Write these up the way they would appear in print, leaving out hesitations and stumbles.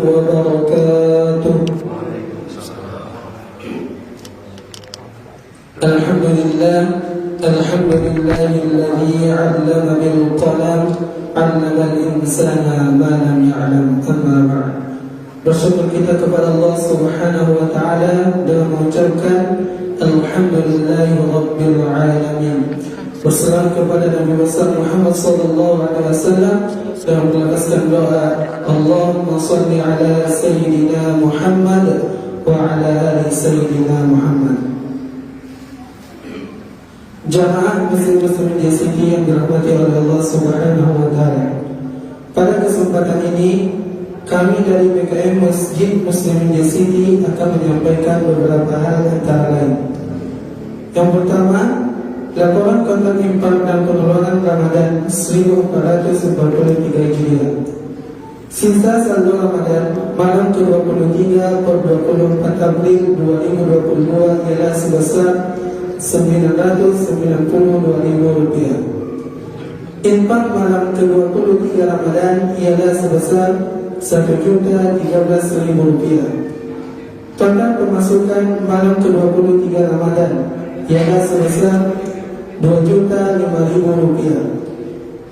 وبركاته. الحمد لله الذي علم بالقلم علم الإنسان ما لم يعلم. أما بعد, bersyukur kita kepada Allah Subhanahu wa taala dengan mengucapkan alhamdulillahi rabbil alamin. Berserah kepada Nabi besar Muhammad sallallahu alaihi wasallam dan melapaskan doa, Allahumma shalli ala sayyidina Muhammad wa ala ali sayyidina Muhammad. Jamaah muslim-muslim JCT yang dirahmati oleh Allah Subhanahu wa taala. Pada kesempatan ini, kami dari PKM Masjid Muslimin JCT akan menyampaikan beberapa hal antara lain. Yang pertama, laporan kontak infak dan pengeluaran Ramadan 1443 Hijriah. Sisa saldo Ramadan malam ke-23 per 24 April 2022 ialah sebesar Rp992.000. Infak malam ke-23 Ramadan ialah sebesar Rp1.013.000. Total pemasukan malam ke-23 Ramadan ialah sebesar Rp2.005.000.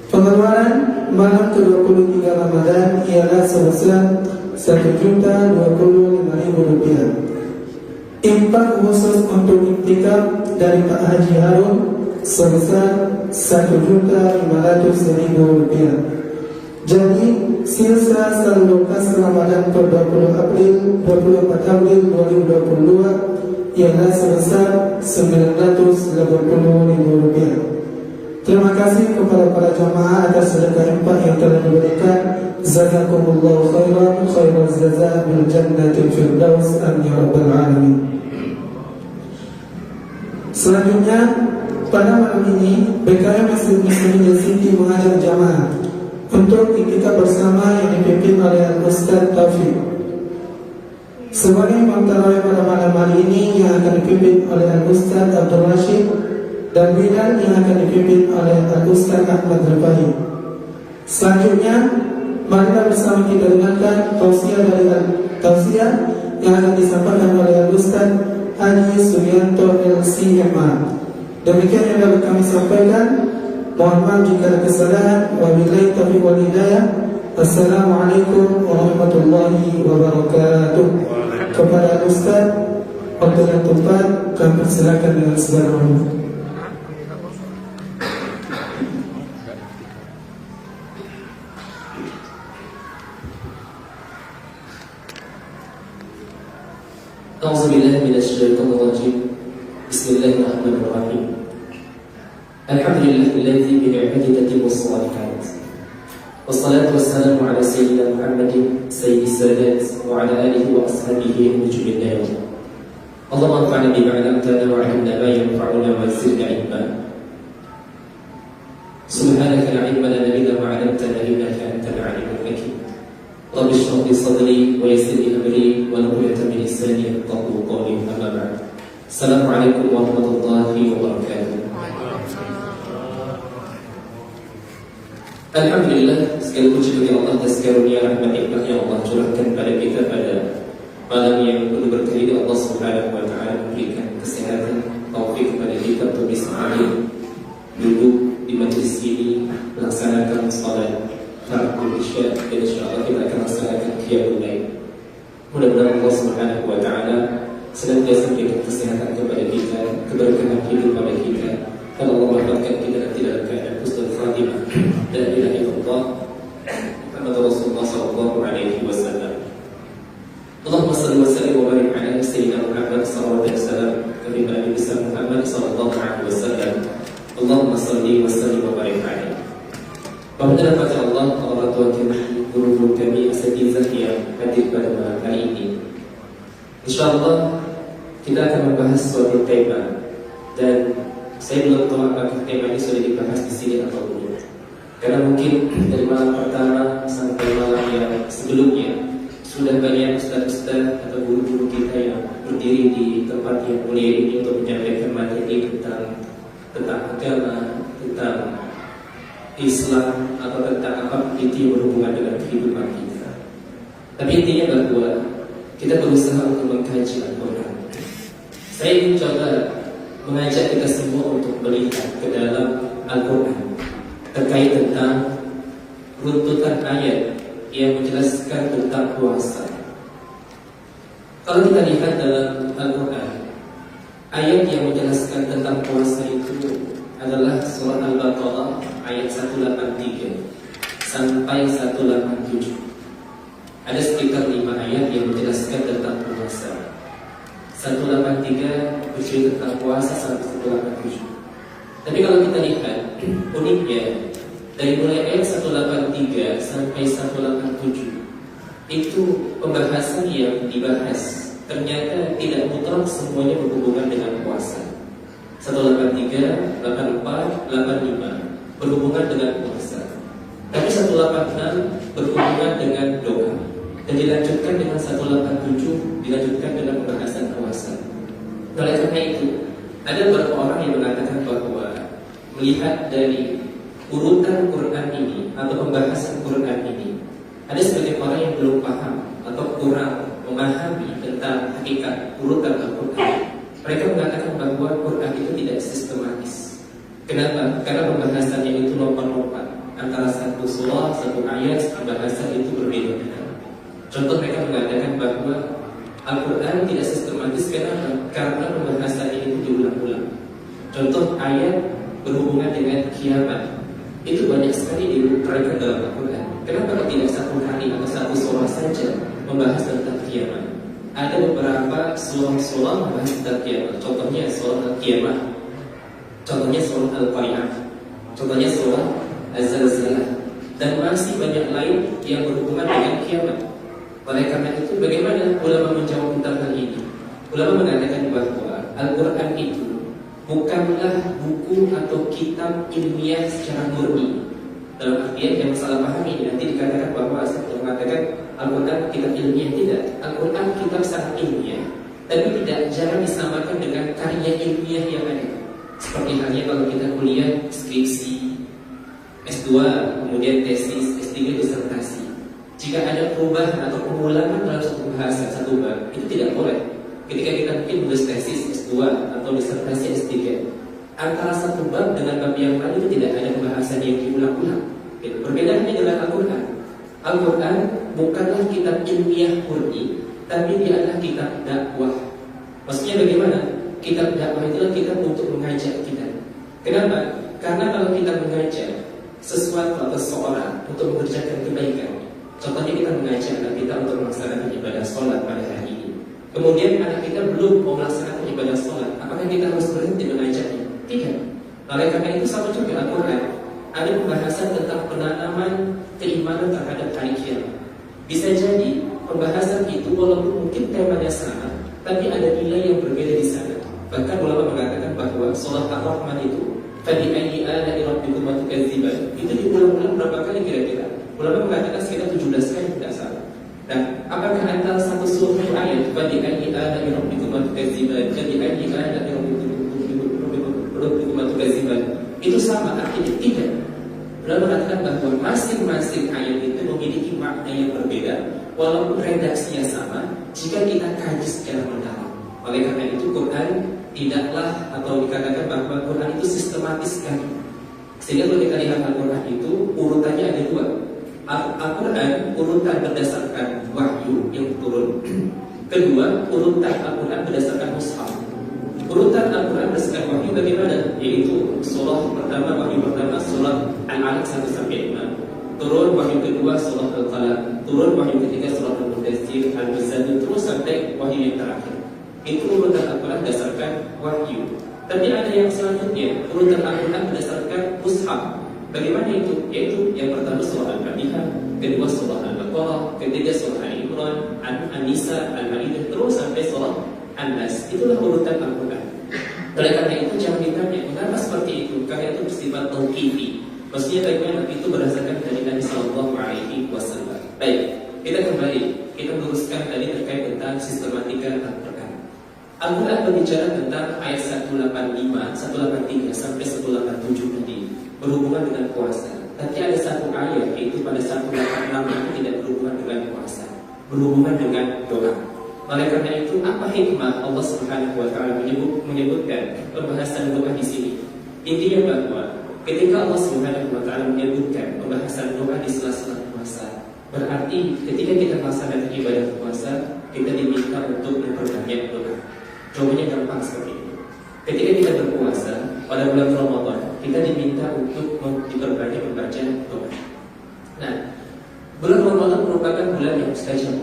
Pengeluaran malam ke-23 Ramadan ialah sebesar Rp1.025.000. Infak khusus untuk iktikaf dari Pak Haji Harun sebesar Rp1.500.000. Jadi sisa saldo kas Ramadan per 24 April 2022 ialah sebesar Rp980.000. Terima kasih kepada para jamaah atas sedekah infak yang telah diberikan. Jazakumullahu khairan, khairul jazaa bil jannatil firdaus, amin ya rabbal alamin. Selanjutnya, pada malam ini PKM Masjid Muslimin JCT mengajak jamaah untuk iktikaf bersama yang dipimpin oleh Ustaz Taufik. Sebagai imam tarawih pada malam hari ini yang akan dipimpin oleh Ustaz Abdul Rashid dan bidan yang akan dipimpin oleh Ustaz Ahmad Rifai. Selanjutnya, marilah bersama kita dengarkan tausiah yang akan disampaikan oleh Ustaz Haji Suyanto LCMA. Demikian yang dapat kami sampaikan. Mohon maaf jika ada kesalahan. Wabillahi taufiq wal hidayah. Assalamualaikum warahmatullahi wabarakatuh. Kepada Ustaz, waktu dan tempat kami persilakan dengan segala hormat. A'udzubillahi minasyaitonir rajim. Bismillahirrahmanirrahim. Alhamdulillahilladzi bi ni'matihi tatimmu shalihat. Wassalatu wassalamu ala sayyidina Muhammadin sayyidis sadat wa ala alihi wa ashabihi nujumil layl. Allahumma anfa'na bima 'allamtana wa 'allimna ma yanfa'una wa zidna ilma. Subhanaka la 'ilma lana illa ma 'allamtana innaka antal 'alimul hakim. Rabbi shrah li sadri wa yassir li amri wa hlul 'uqdatam min lisani yafqahu qawli. Amma ba'd. Assalamualaikum warahmatullahi wabarakatuh. Alhamdulillah, segala puji bagi Allah atas karunia rahmat nikmat yang Allah curahkan pada kita pada malam yang penuh berkah ini. Allah Subhanahu wa taala memberikan kesehatan, taufik kepada kita untuk bisa hadir duduk di majlis ini melaksanakan salat Fardhu Isya, dan insyaallah kita akan melaksanakan qiyamul lail. Mudah-mudahan Allah Subhanahu wa taala senantiasa memberikan kesehatan kepada kita, keberkahan hidup pada kita. Kalau Allah mengatakan kita tidak akan husnul khatimah. La ilaha illallah Muhammadur Rasulullah sallallahu alaihi wasallam. Allahumma shalli wa sallim wa barik ala sayyidina Muhammad sallallahu alaihi wasallam wa ala ali Muhammad sallallahu alaihi wasallam. Allahumma shalli wa sallim wa barik alaihi. Pada rahmat Allah, para tua kami, guru-guru kami, asatizah yang hadir pada malam hari ini. Insyaallah kita akan membahas suatu tema, dan saya belum tahu apakah tema ini sudah dibahas di sini atau belum. Karena mungkin dari malam pertama sampai malam yang sebelumnya sudah banyak ustaz-ustaz atau guru-guru kita yang berdiri di tempat yang mulia ini untuk menyampaikan materi tentang agama, tentang Islam, atau tentang apa yang berhubungan dengan kehidupan kita. Tapi intinya bahwa kita berusaha untuk mengkaji Al-Quran. Saya ingin coba mengajak kita semua untuk melihat ke dalam Al-Quran terkait tentang runtutan ayat yang menjelaskan tentang puasa. Kalau kita lihat dalam Al-Quran, ayat yang menjelaskan tentang puasa itu adalah surah Al-Baqarah ayat 183 sampai 187. Ada sekitar 5 ayat yang menjelaskan tentang puasa. 183 bercerita tentang puasa sampai 187. Tapi kalau kita lihat uniknya, dari mulai ayat 183 sampai 187 itu pembahasan yang dibahas ternyata tidak mutlak semuanya berhubungan dengan puasa. 183, 84, 85 berhubungan dengan puasa. Tapi 186 berhubungan dengan doa. Dan dilanjutkan dengan 187 dilanjutkan dengan pembahasan puasa. Oleh karena itu, ada beberapa orang yang mengatakan bahwa melihat dari urutan Quran ini atau pembahasan Quran ini, ada sebagian orang yang belum paham atau kurang memahami tentang hakikat urutan Al-Quran. Mereka mengatakan bahwa Quran itu tidak sistematis. Kenapa? Karena pembahasannya itu lompat-lompat antara satu surah, satu ayat, pembahasan itu berbeda-beda. Contoh, mereka mengatakan bahwa Al-Quran tidak sistematis. Kenapa? Karena pembahasannya itu diulang-ulang. Contoh, ayat berhubungan dengan kiamat itu banyak sekali diuraikan dalam Al-Quran. Kenapa tidak satu hari atau satu surah saja membahas tentang kiamat? Ada beberapa surah-surah membahas tentang kiamat. Contohnya surah Al-Qiyamah, contohnya surah Al-Qari'ah, contohnya surah Az-Zalzalah, dan masih banyak lain yang berhubungan dengan kiamat. Oleh karena itu, bagaimana ulama menjawab tentang hal ini? Ulama mengatakan bahwa Al-Quran itu bukanlah buku atau kitab ilmiah secara murni. Dalam artian yang salah paham ini nanti dikatakan bahwa saya mengatakan Al-Quran kitab ilmiah. Tidak, Al-Quran kitab sangat ilmiah, tapi jangan disamakan dengan karya ilmiah yang ada. Seperti halnya kalau kita kuliah skripsi, S2, kemudian tesis, S3, disertasi. Jika ada perubahan atau pengulangan dalam satu bahasan, satu bab, itu tidak boleh. Ketika kita mungkin menulis tesis S2 atau disertasi S3, antara satu bab dengan bab yang lain itu tidak ada pembahasan yang diulang-ulang. Perbedaannya dengan Al-Quran. Al-Quran bukanlah kitab ilmiah murni, tapi dia adalah kitab dakwah. Maksudnya bagaimana? Kitab dakwah itulah kitab untuk mengajak kita. Kenapa? Karena kalau kita mengajak sesuatu atau seseorang untuk mengerjakan kebaikan, contohnya kita mengajak anak kita untuk melaksanakan ibadah sholat pada hari ini, kemudian anak kita belum mau melaksanakan ibadah sholat, apakah kita harus berhenti mengajaknya? Tidak. Oleh karena itu sama juga Al-Quran. Ada pembahasan tentang penanaman keimanan terhadap hari kiamat. Bisa jadi pembahasan itu walaupun mungkin temanya sama, tapi ada nilai yang berbeda di sana. Bahkan ulama mengatakan bahwa surah Ar-Rahman itu fabi'ayyi ala'i rabbikuma tukadziban, itu diulang-ulang berapa kali kira-kira? Ulama mengatakan sekitar 17 kali tidak salah. Dan apakah antara satu surah ayat fabi'ayyi ala'i rabbikuma tukadziban, fabi'ayyi ala'i rabbikuma tukadziban itu sama artinya? Tidak. Ulama mengatakan bahwa masing-masing ayat itu memiliki makna yang berbeda walaupun redaksinya sama jika kita kaji secara mendalam. Oleh karena itu Quran tidaklah atau dikatakan bahwa Quran itu sistematis sekali. Sehingga kalau kita lihat Al-Quran itu urutannya ada dua. Al-Quran urutan berdasarkan wahyu yang turun. Kedua, urutan Al-Quran berdasarkan mushaf. Urutan Al-Quran berdasarkan wahyu bagaimana? Yaitu surah pertama, wahyu pertama surah Al-Alaq 1-5, turun wahyu kedua surah Al-Qalam, turun wahyu ketiga surah Al-Mudaththir, Al-Muzammil, terus sampai wahyu yang terakhir. Itu urutan Al-Quran berdasarkan wahyu. Tapi ada yang selanjutnya, urutan Al-Quran berdasarkan mushaf. Bagaimana itu? Yaitu yang pertama surah Al-Fatihah, kedua surah Al-Baqarah, ketiga surah Al-Imran, An-Nisa, Al-Maidah, terus sampai surah An-Nas. Itulah urutan Al-Quran. Oleh karena itu jangan ditanya mengapa seperti itu, karena itu bersifat tauqifi. Maksudnya bagaimana itu berdasarkan dari Nabi Sallallahu Alaihi Wasallam. Baik, kita kembali, kita meluruskan tadi terkait tentang sistematika Al-Quran. Al-Quran berbicara tentang ayat 185, 183 sampai 187 tadi berhubungan dengan puasa. Tapi ada satu ayat yaitu pada 186 itu tidak berhubungan dengan puasa. berhubungan dengan doa. Oleh karena itu, apa hikmah Allah Subhanahu wa taala menyebutkan pembahasan doa di sini? Intinya bahwa ketika Allah Subhanahu wa taala menyebutkan pembahasan doa di sela-sela puasa, berarti ketika kita melaksanakan ibadah puasa, kita diminta untuk memperbanyak doa. Jawabannya gampang seperti itu. Ketika kita berpuasa pada bulan Ramadan, kita diminta untuk diperbanyak membaca doa. Nah, bulan Ramadan merupakan bulan yang spesial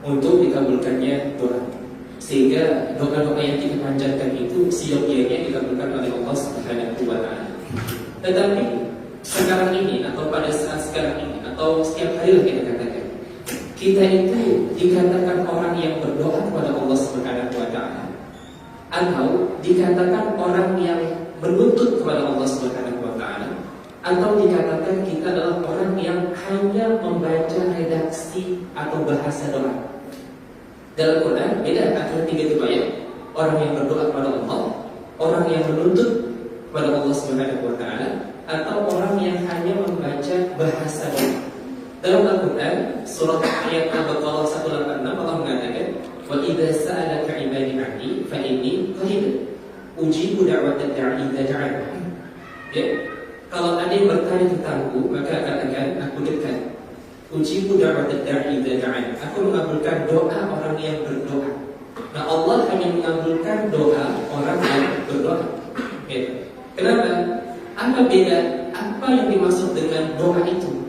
untuk dikabulkannya doa, sehingga doa-doa yang kita panjatkan itu seyogyanya dikabulkan oleh Allah Subhanahu wa taala. Tetapi sekarang ini atau pada saat sekarang ini atau setiap hari lah kita katakan, kita itu dikatakan orang yang berdoa kepada Allah Subhanahu wa taala, atau dikatakan orang yang menuntut kepada Allah Subhanahu wa taala, atau dikatakan kita adalah orang yang hanya membaca redaksi atau bahasa doa. Dalam Quran beda antara tiga tipe ayat. Orang yang berdoa kepada Allah, orang yang menuntut kepada Allah Subhanahu wa taala, atau orang yang hanya membaca bahasa doa. Dalam Al-Quran surah ayat Al-Baqarah 186 Allah mengatakan, "Wa idza sa'alaka 'ibadi 'anni fa inni qarib ujibu da'watad da'i idza da'an." Ya, kalau ada yang bertanya tentangku, maka katakan aku dekat. Ujibu da'watad da'i idza da'an. Aku mengabulkan doa orang yang berdoa. Nah, Allah hanya mengabulkan doa orang yang berdoa. Ya. Kenapa? Apa beda? Apa yang dimaksud dengan doa itu?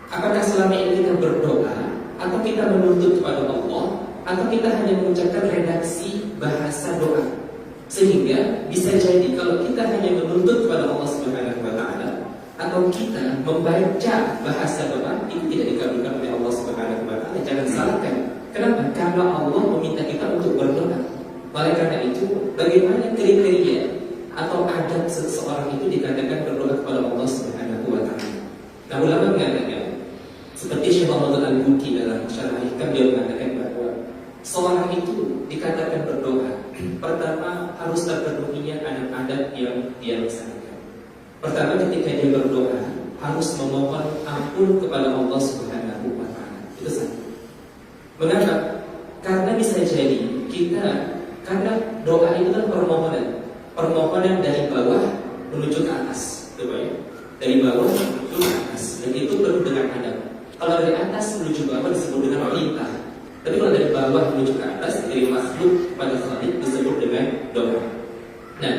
Apakah selama ini kita berdoa, atau kita menuntut kepada Allah, atau kita hanya mengucapkan redaksi bahasa doa? Sehingga bisa jadi kalau kita hanya menuntut kepada Allah Subhanahu wa taala, atau kita membaca bahasa doa, itu tidak dikabulkan oleh Allah Subhanahu wa taala. Jangan salahkan. Kenapa? Karena Allah meminta kita untuk berdoa. Oleh karena itu, bagaimana kriteria atau adab seseorang itu dikatakan berdoa kepada Allah Subhanahu wa taala? Nah, ulama mengatakan seperti Syekh Muhammad Al-Buki dalam Syarah Hikam, dia mengatakan bahwa seorang itu dikatakan berdoa, pertama harus terpenuhinya adab-adab yang dia laksanakan. Pertama, ketika dia berdoa harus memohon ampun kepada Allah Subhanahu wa taala. Itu satu. Mengapa? Karena bisa jadi karena doa itu kan permohonan dari bawah menuju ke atas, dari bawah menuju ke atas, dan itu penuh dengan adab. Kalau dari atas menuju bawah disebut dengan perintah. Tapi kalau dari bawah menuju ke atas, dari makhluk pada khalik disebut dengan doa. Nah,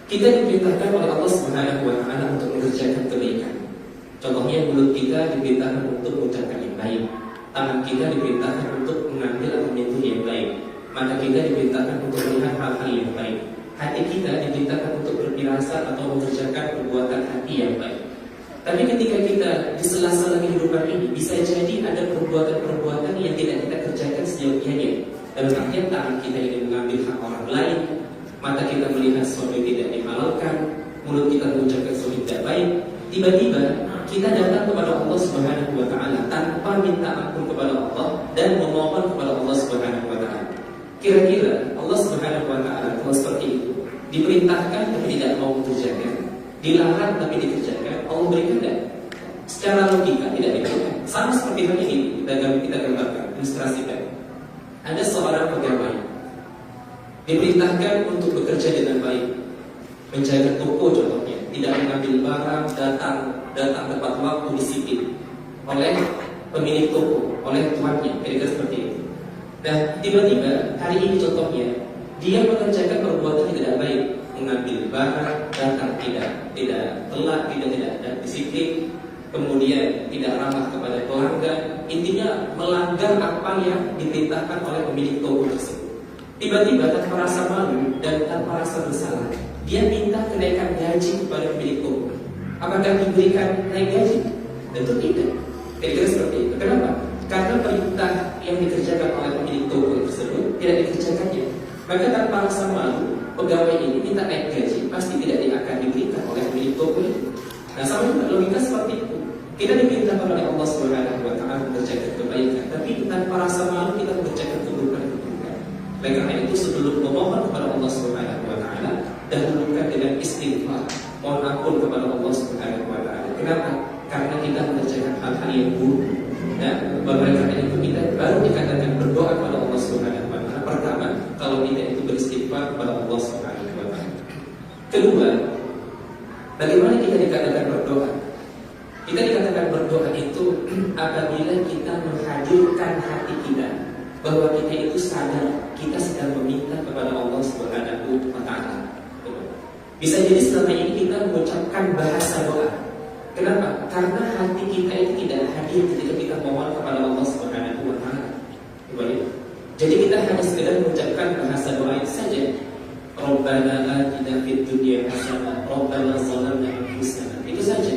kita diperintahkan oleh Allah Subhanahu wa taala untuk mengerjakan kebaikan. Contohnya, mulut kita diperintahkan untuk mengucapkan yang baik, tangan kita diperintahkan untuk mengambil atau menyentuh yang baik, mata kita diperintahkan untuk melihat hal-hal yang baik, hati kita diperintahkan untuk berfirasat atau mengerjakan perbuatan hati yang baik. Tapi ketika kita di sela-sela kehidupan ini, bisa jadi ada perbuatan-perbuatan yang tidak kita kerjakan seyogyanya. Dalam artian, tangan kita ingin mengambil hak orang lain, mata kita melihat sesuatu yang tidak dihalalkan, mulut kita mengucapkan sesuatu yang tidak baik. Tiba-tiba kita datang kepada Allah Subhanahu wa taala tanpa minta ampun kepada Allah dan memohon kepada Allah Subhanahu wa taala. Kira-kira Allah Subhanahu wa taala kalau seperti itu, diperintahkan tapi tidak mau mengerjakan, dilarang tapi dikerjakan, Allah berikan tidak? Secara logika tidak diberikan. Sama seperti hal ini kita gambarkan, ilustrasikan. Ada seorang pegawai diperintahkan untuk bekerja dengan baik, menjaga toko contohnya, tidak mengambil barang, datang tepat waktu, disiplin oleh pemilik toko, oleh tuannya, kira-kira seperti itu. Nah, tiba-tiba hari ini contohnya dia mengerjakan perbuatan yang tidak baik, mengambil barang, datang tidak telat, tidak ada disiplin, kemudian tidak ramah kepada pelanggan, intinya melanggar apa yang diperintahkan oleh pemilik toko tersebut. Tiba-tiba tanpa rasa malu dan tanpa rasa bersalah, dia minta kenaikan gaji kepada pemilik toko. Apakah diberikan naik gaji? Tentu tidak. Kira-kira seperti itu. Kenapa? Karena perintah yang dikerjakan oleh pemilik toko tersebut tidak dikerjakannya. Maka tanpa rasa malu, pegawai ini minta naik gaji, pasti tidak akan diberikan oleh pemilik toko itu. Nah, sama juga logika seperti itu. Kita diperintahkan oleh Allah Subhanahu wa taala mengerjakan kebaikan, tapi tanpa rasa malu kita mengerjakan keburukan. Oleh karena itu, sebelum memohon kepada Allah Subhanahu wa taala, dahulukan dengan istighfar, mohon ampun kepada Allah Subhanahu wa taala. Kenapa? Karena kita mengerjakan hal-hal yang buruk. Dan oleh karena itu kita Kedua, bagaimana kita dikatakan berdoa? Kita dikatakan berdoa itu apabila kita menghadirkan hati kita bahwa kita itu sadar kita sedang meminta kepada Allah Subhanahu wa Ta'ala. Bisa jadi selama ini kita mengucapkan bahasa doa. Kenapa? Karena hati kita itu tidak hadir ketika kita mohon kepada Allah Subhanahu wa Ta'ala. Jadi kita hanya sekedar mengucapkan bahasa doa itu saja. Rabbana atina fid dunya hasanah, Rabbana zalamna anfusana. Itu saja.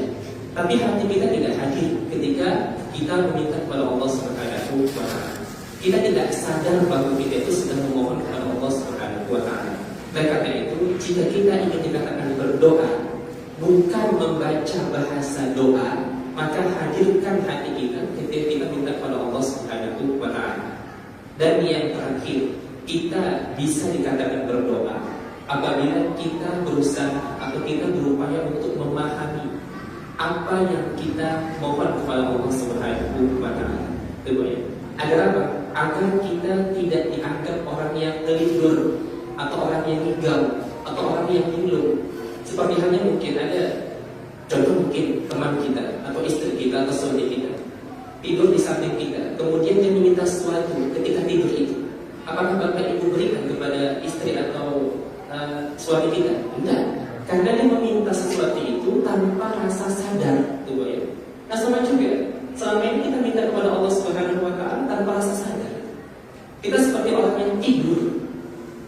Tapi hati kita tidak hadir ketika kita meminta kepada Allah Subhanahu wa Ta'ala. Kita tidak sadar bahwa kita itu sedang memohon kepada Allah Subhanahu wa Ta'ala. Dan karena itu, jika kita ingin dikatakan berdoa, bukan membaca bahasa doa, maka hadirkan hati kita ketika kita minta kepada Allah Subhanahu wa Ta'ala. Dan yang terakhir, kita bisa dikatakan berdoa apabila kita berusaha atau kita berupaya untuk memahami apa yang kita mohon kepada Allah Subhanahu wa Ta'ala. Agar apa? Agar kita tidak dianggap orang yang ngelindur atau orang yang ngigau atau orang yang linglung. Seperti halnya mungkin ada contoh, mungkin teman kita atau istri kita atau suami kita tidur di samping kita, kemudian dia meminta sesuatu ketika tidur itu. Apakah bapak ibu berikan kepada istri atau suami kita? Tidak, karena dia meminta sesuatu itu tanpa rasa sadar, tuh ya. Nah sama juga, selama ini kita minta kepada Allah Subhanahu wa Ta'ala tanpa rasa sadar. Kita seperti orang yang tidur.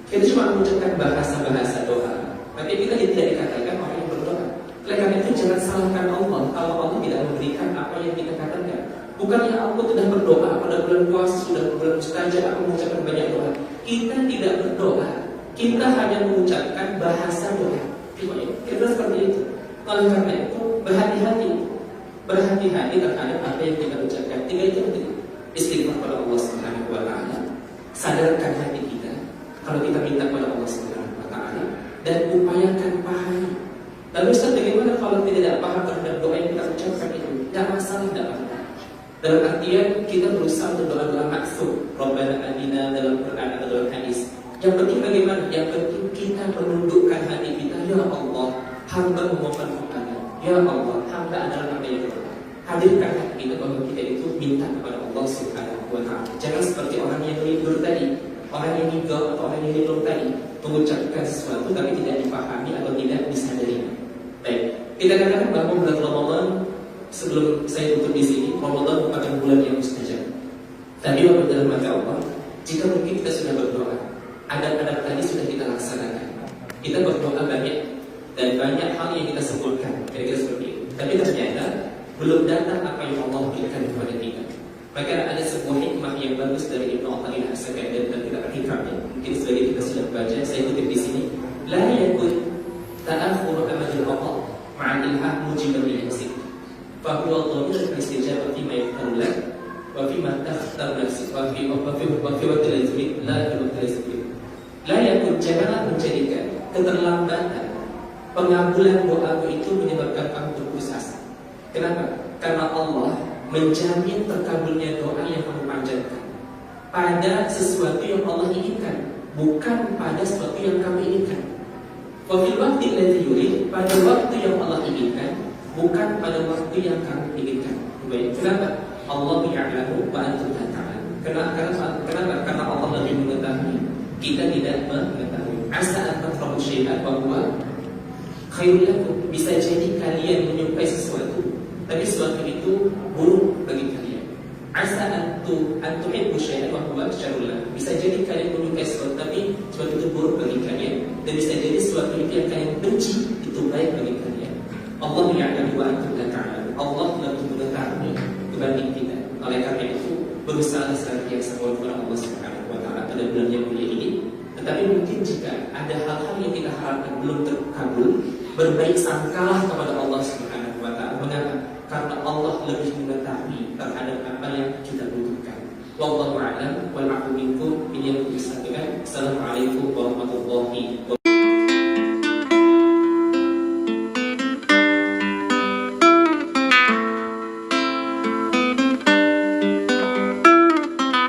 Kita cuma mengucapkan bahasa-bahasa doa, tapi kita tidak dikatakan orang yang berdoa. Oleh karena itu jangan salahkan Allah kalau Allah tidak memberikan apa yang kita katakan. Bukannya Allah tidak berdoa pada bulan puasa, sudah bulan mustajab aku mengucapkan banyak doa. Kita tidak berdoa, kita hanya mengucapkan bahasa doa. Kita seperti itu. Oleh karena itu berhati-hati terhadap apa yang kita ucapkan. Tiga itu penting. Istighfar kepada Allah Subhanahu wa Ta'ala, sadarkan hati kita kalau kita minta kepada Allah Subhanahu wa Ta'ala, dan upayakan pahami. Lalu Ustaz, bagaimana kalau tidak paham terhadap doa yang kita ucapkan itu? Tidak masalah, tidak apa-apa. Dalam artian kita berusaha untuk doa-doa maksud Rabbana atina dalam Quran atau dalam hadis. Yang penting bagaimana? Yang penting kita menundukkan hati kita. Ya Allah, hamba memohon kepadamu. Ya Allah, hamba adalah hamba yang berdoa. Hadirkan hati kita bahwa kita itu minta kepada Allah Subhanahu wa Ta'ala. Jangan seperti orang yang lindur tadi, orang yang ngigau atau orang yang lindur tadi, mengucapkan sesuatu tapi tidak dipahami atau tidak disadari. Baik, kita katakan bahwa bulan Ramadan, sebelum saya tutup di sini, Ramadan merupakan bulan yang mustajab. Tapi walaupun dalam mata Allah, jika mungkin kita sudah berdoa, adab-adab tadi sudah kita laksanakan. Kita berdoa banyak dan banyak hal yang kita sebutkan, kira-kira seperti itu. Tapi ternyata belum datang apa yang Allah berikan kepada kita. Maka ada sebuah hikmah yang bagus dari Ibnu Athaillah As-Sakandari dan kita hikmahnya. Mungkin sebagai kita sudah baca, saya kutip di sini. La yakun ta'akhuru amadil qada ma'al ilhah mujiban lil yasir. Fahuwa dhamir al-istijabah fima yaqulu lak wa fima takhtar nafsik wa fi waqti al-izmi la fi waqti al-izmi. La yakun, janganlah menjadikan keterlambatan pengabulan doamu itu menyebabkan kamu berputus asa. Kenapa? Karena Allah menjamin terkabulnya doa yang kamu panjatkan pada sesuatu yang Allah inginkan, bukan pada sesuatu yang kamu inginkan. Wa fil waqti alladhi yurid, pada waktu yang Allah inginkan, bukan pada waktu yang kamu inginkan. Baik, kenapa? Allah ya'lamu wa antum la ta'lamun. Kenapa? Karena Allah lebih mengetahui, kita tidak mengetahui. Asa an takrahu syai'an wa huwa khairul lakum. Bisa jadi kalian menyukai sesuatu, tapi sesuatu itu buruk bagi kalian. Asa an tuhibbu syai'an wa huwa syarrul lakum. Bisa jadi kalian menyukai sesuatu, tapi sesuatu itu buruk bagi kalian, dan bisa jadi sesuatu itu yang kalian benci itu baik bagi kalian. Allah ya'lamu wa antum la ta'lamun. Allah lebih mengetahui dibanding kita. Oleh karena itu, berusaha senantiasa kepada Allah Subhanahu wa Ta'ala pada bulan yang mulia ini. Tetapi mungkin jika ada hal-hal yang kita harapkan belum terkabul, berbaik sangkalah kepada Allah Subhanahu wa Ta'ala. Mengapa? Karena Allah lebih mengetahui terhadap apa yang kita butuhkan. Wallahu a'lam wal 'afwu minkum. Ini yang bisa disampaikan. Assalamualaikum warahmatullahi wabarakatuh.